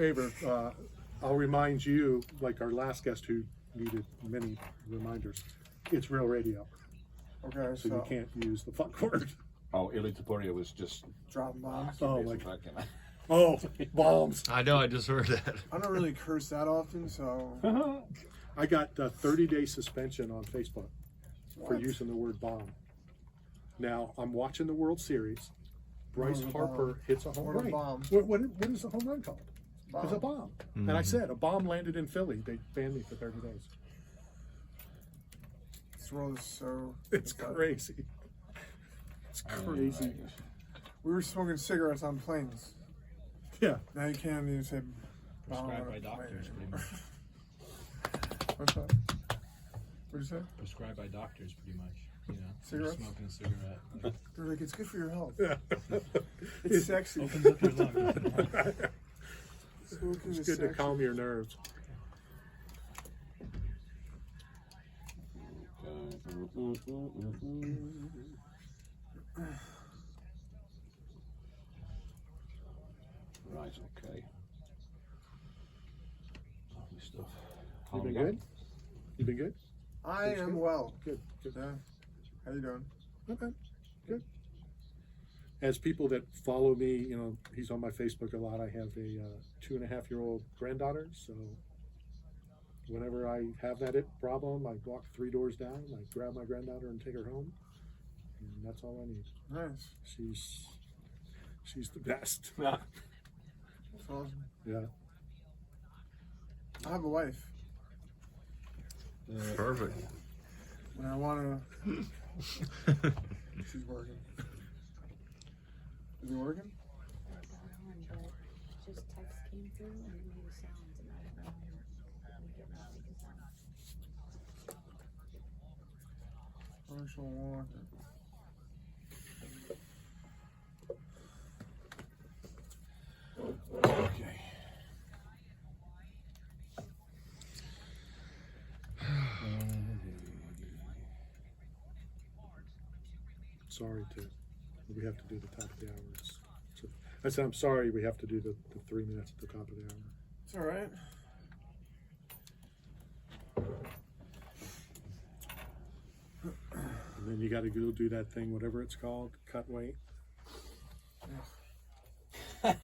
Favor, I'll remind you, like our last guest who needed many reminders, it's real radio. Okay, So you can't use the fuck word. Oh, Elitaporia was just dropping bombs. Oh, like, fucking. oh, bombs. I know, I just heard that. I don't really curse that often, so. I got a 30-day suspension on Facebook for using the word bomb. Now, I'm watching the World Series. Bryce Harper hits a home What a run. bomb. What is the home run called? Bomb. It's a bomb. And I said, a bomb landed in Philly. They banned me for 30 days. This world is so. It's crazy. It's crazy. We were smoking cigarettes on planes. Yeah. Now you can't even say bomb. Prescribed on by a doctors, plane. pretty much. What's that? What'd you say? Prescribed by doctors, pretty much. You know, Cigarettes? smoking a cigarette. They're like, it's good for your health. Yeah. It's sexy. Opens up your lungs. Smoking It's is good to sexy. calm your nerves. Right, okay. Lovely stuff. You been good? You been good? I am well. Good. Good. Yeah. How you doing? Okay. Good. As people that follow me, you know, he's on my Facebook a lot. I have a 2.5-year-old granddaughter, so whenever I have that problem, I walk 3 doors down, I grab my granddaughter and take her home, and that's all I need. Nice. She's the best. That's awesome. Yeah. I have a wife. Perfect. When I want to. She's working. Is it working? Just text came through and it made sounds and I don't know when we get messages on. Commercial one. Okay. Sorry we have to do the top of the hour. So, I said, I'm sorry we have to do the 3 minutes at the top of the hour. It's all right. And then you got to go do that thing, whatever it's called, cut weight.